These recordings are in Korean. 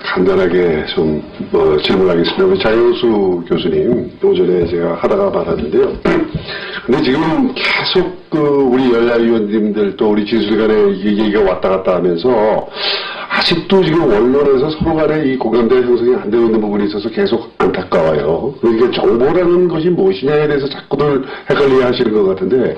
간단하게 좀 질문하겠습니다. 우리 장영수 교수님 오전에 제가 하다가 받았는데요. 근데 지금 계속 우리 여야위원님들 또 우리 진술간에 얘기가 왔다 갔다 하면서 아직도 지금 언론에서 서로 간에 이 공감대 형성이 안 되고 있는 부분이 있어서 계속 안타까워요. 그러니까 정보라는 것이 무엇이냐에 대해서 자꾸들 헷갈려 하시는 것 같은데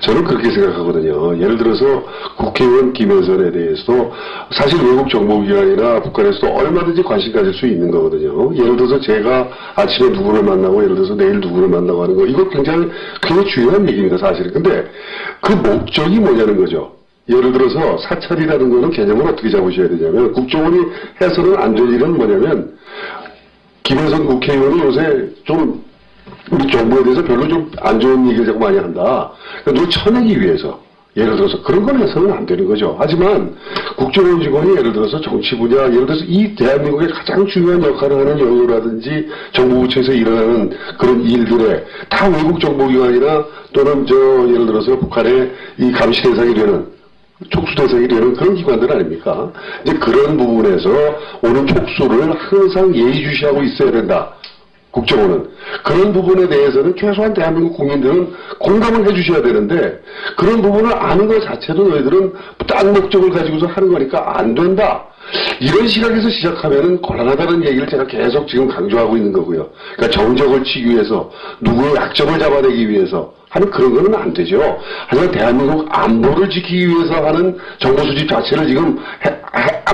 저는 그렇게 생각하거든요. 예를 들어서 국회의원 김혜선에 대해서도 사실 외국 정보기관이나 북한에서도 얼마든지 관심 가질 수 있는 거거든요. 예를 들어서 제가 아침에 누구를 만나고 예를 들어서 내일 누구를 만나고 하는 거 이거 굉장히 중요한 얘기입니다. 사실은. 근데 그 목적이 뭐냐는 거죠. 예를 들어서 사찰이라는 거는 개념을 어떻게 잡으셔야 되냐면 국정원이 해서는 안 될 일은 뭐냐면 김혜선 국회의원이 요새 좀 우리 정부에 대해서 별로 좀 안 좋은 얘기를 자꾸 많이 한다. 그러니까 누굴 쳐내기 위해서 예를 들어서 그런 건 해서는 안 되는 거죠. 하지만 국정원 직원이 예를 들어서 정치 분야, 예를 들어서 이 대한민국의 가장 중요한 역할을 하는 영역이라든지 정부부처에서 일어나는 그런 일들에 다 외국 정보기관이나 또는 예를 들어서 북한의 이 감시 대상이 되는 촉수 대상이 되는 그런 기관들 아닙니까? 이제 그런 부분에서 오는 촉수를 항상 예의주시하고 있어야 된다. 국정원은. 그런 부분에 대해서는 최소한 대한민국 국민들은 공감을 해주셔야 되는데 그런 부분을 아는 것 자체도 너희들은 딴 목적을 가지고서 하는 거니까 안 된다. 이런 시각에서 시작하면은 곤란하다는 얘기를 제가 계속 지금 강조하고 있는 거고요. 그러니까 정적을 치기 위해서 누구의 약점을 잡아내기 위해서 하는 그런 거는 안 되죠. 하지만 대한민국 안보를 지키기 위해서 하는 정보 수집 자체를 지금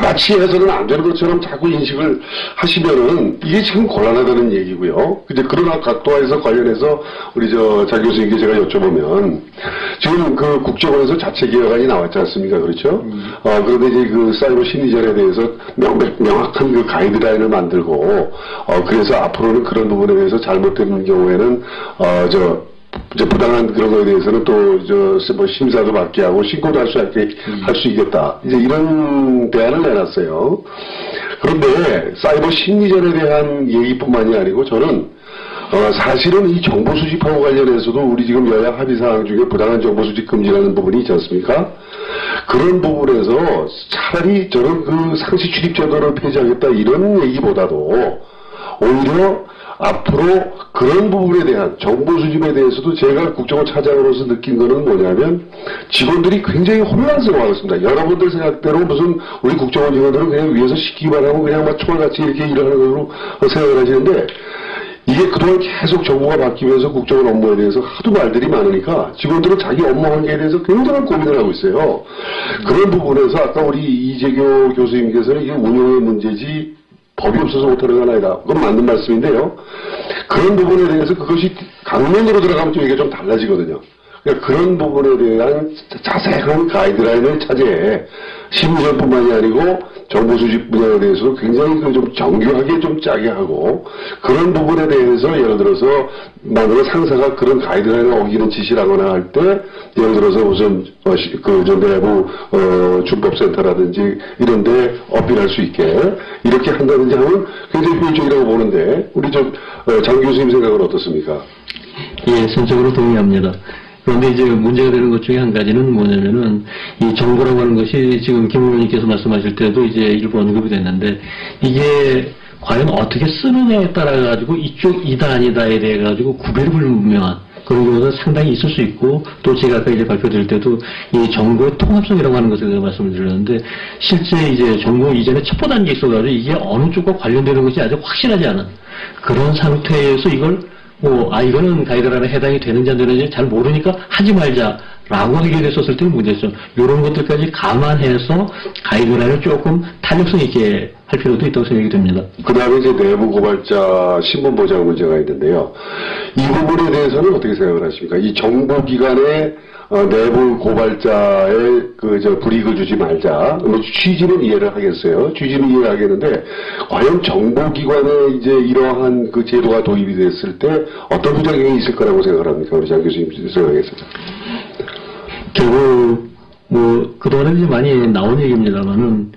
마치 해서는 안 되는 것처럼 자꾸 인식을 하시면은 이게 지금 곤란하다는 얘기고요. 근데 그러나 각도에서 관련해서 우리 장 교수님께 제가 여쭤보면 지금 그 국정원에서 자체 개혁안이 나왔지 않습니까? 그렇죠? 그런데 이제 그 사이버 심리전에 대해서 명확한 그 가이드라인을 만들고 그래서 앞으로는 그런 부분에 대해서 잘못된 경우에는 부당한 그런 거에 대해서는 또 뭐 심사도 받게 하고 신고도 할 수 있겠다. 이제 이런 대안을 내놨어요. 그런데 사이버 심리전에 대한 얘기뿐만이 아니고 저는 사실은 이 정보 수집하고 관련해서도 우리 지금 여야 합의 사항 중에 부당한 정보 수집 금지라는 부분이 있지 않습니까? 그런 부분에서 차라리 저는 그 상시 출입 제도를 폐지하겠다 이런 얘기보다도 오히려 앞으로 그런 부분에 대한 정보 수집에 대해서도 제가 국정원 차장으로서 느낀 거는 뭐냐면 직원들이 굉장히 혼란스러워하고 있습니다. 여러분들 생각대로 무슨 우리 국정원 직원들은 그냥 위에서 시키기만 하고 그냥 막 총알같이 이렇게 일하는 걸로 생각을 하시는데 이게 그동안 계속 정보가 바뀌면서 국정원 업무에 대해서 하도 말들이 많으니까 직원들은 자기 업무 관계에 대해서 굉장한 고민을 하고 있어요. 그런 부분에서 아까 우리 이재교 교수님께서는 이게 운영의 문제지 법이 없어서 못하는 건 아니다. 그건 맞는 말씀인데요. 그런 부분에 대해서 그것이 강론으로 들어가면 좀 이게 좀 달라지거든요. 그러니까 그런 부분에 대한 자세한 가이드라인을 차지해 심리전뿐만이 아니고 정보 수집 분야에 대해서도 굉장히 좀 정교하게 좀 짜게 하고 그런 부분에 대해서 예를 들어서 만약에 상사가 그런 가이드라인을 어기는 지시를 하거나 할 때 예를 들어서 우선 내부 준법센터라든지 이런 데 어필할 수 있게 이렇게 한다든지 하면 굉장히 효율적이라고 보는데 우리 장 교수님 생각은 어떻습니까? 예, 전적으로 동의합니다. 그런데 이제 문제가 되는 것 중에 한 가지는 뭐냐면은 이 정보라고 하는 것이 지금 김 의원님께서 말씀하실 때도 이제 일부 언급이 됐는데 이게 과연 어떻게 쓰느냐에 따라 가지고 이쪽 이다 아니다에 대해 가지고 구별이 불분명한 그런 경우가 상당히 있을 수 있고 또 제가 아까 이제 발표드릴 때도 이 정보의 통합성이라고 하는 것에 대해서 말씀을 드렸는데 실제 이제 정보 이전에 첩보 단계에 있어가지고 이게 어느 쪽과 관련되는 것이 아직 확실하지 않은 그런 상태에서 이걸 이거는 가이드라인에 해당이 되는지 안 되는지 잘 모르니까 하지 말자라고 하게 됐었을 때는 문제죠. 이런 것들까지 감안해서 가이드라인을 조금 탄력성 있게 할 필요도 있다고 생각이 듭니다. 그 다음에 이제 내부 고발자 신분 보장 문제가 있는데요. 이 부분에 대해서는 어떻게 생각을 하십니까? 이 정보기관의 내부 고발자의 불이익을 주지 말자. 취지는 이해를 하겠어요. 취지는 이해를 하겠는데, 과연 정보기관에 이제 이러한 그 제도가 도입이 됐을 때 어떤 부작용이 있을 거라고 생각을 합니까? 우리 장 교수님 생각했어요. 결국, 그동안에 이제 많이 나온 얘기입니다만은,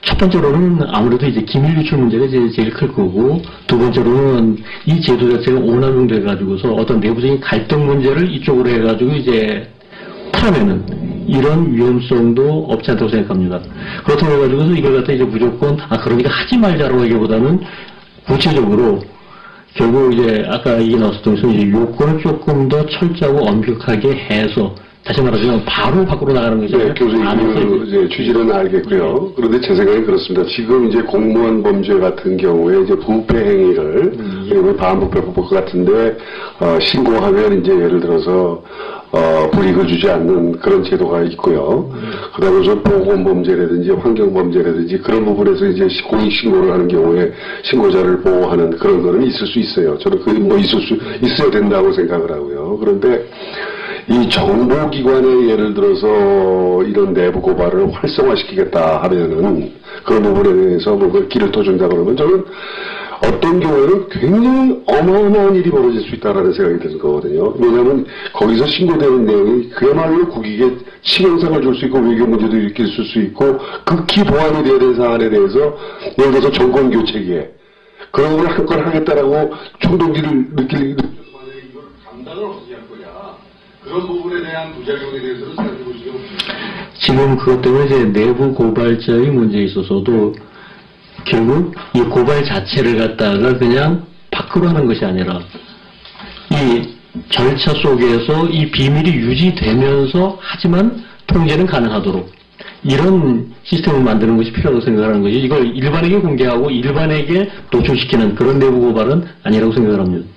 첫 번째로는 아무래도 이제 기밀 유출 문제가 제일 클 거고, 두 번째로는 이 제도 자체가 오남용돼 가지고서 어떤 내부적인 갈등 문제를 이쪽으로 해가지고 이제 그렇다면은 이런 위험성도 없지 않다고 생각합니다. 그렇다고 해가지고서 이걸 갖다 이제 무조건 그러니까 하지 말자라고 하기보다는 구체적으로 결국 이제 아까 얘기 나왔었던 것은 이제 요건을 조금 더 철저하고 엄격하게 해서 다시 말하자면 바로 밖으로 나가는 거죠. 네, 교수님 이제 취지는 알겠고요. 그런데 제 생각엔 그렇습니다. 지금 이제 공무원 범죄 같은 경우에 이제 부패 행위를 그리고 반부패법 같은데 신고하면 이제 예를 들어서 불이익을 주지 않는 그런 제도가 있고요. 그다음에 좀 보건 범죄라든지 환경 범죄라든지 그런 부분에서 이제 공익 신고를 하는 경우에 신고자를 보호하는 그런 거는 있을 수 있어요. 저는 그게 뭐 있어야 된다고 생각을 하고요. 그런데 이 정보기관에 예를 들어서 이런 내부 고발을 활성화시키겠다 하면은 그런 부분에 대해서 뭐 길을 터준다 그러면 저는 어떤 경우에는 굉장히 어마어마한 일이 벌어질 수 있다라는 생각이 드는 거거든요. 왜냐하면 거기서 신고되는 내용이 그야말로 국익에 치명상을 줄 수 있고 외교 문제도 일으킬 수 있고 극히 보완이 돼야 되는 사안에 대해서 예를 들어서 정권 교체기에 그런 걸 한건 하겠다라고 충동기를 느낄 만약에 이걸 감당을 어떻게 할 거냐. 그런 부분에 대한 부작용에 대해서는 생각해 보시죠. 지금 그것 때문에 이제 내부 고발자의 문제에 있어서도 결국 이 고발 자체를 갖다가 그냥 밖으로 하는 것이 아니라 이 절차 속에서 이 비밀이 유지되면서 하지만 통제는 가능하도록 이런 시스템을 만드는 것이 필요하다고 생각하는 거지 이걸 일반에게 공개하고 일반에게 노출시키는 그런 내부 고발은 아니라고 생각을 합니다.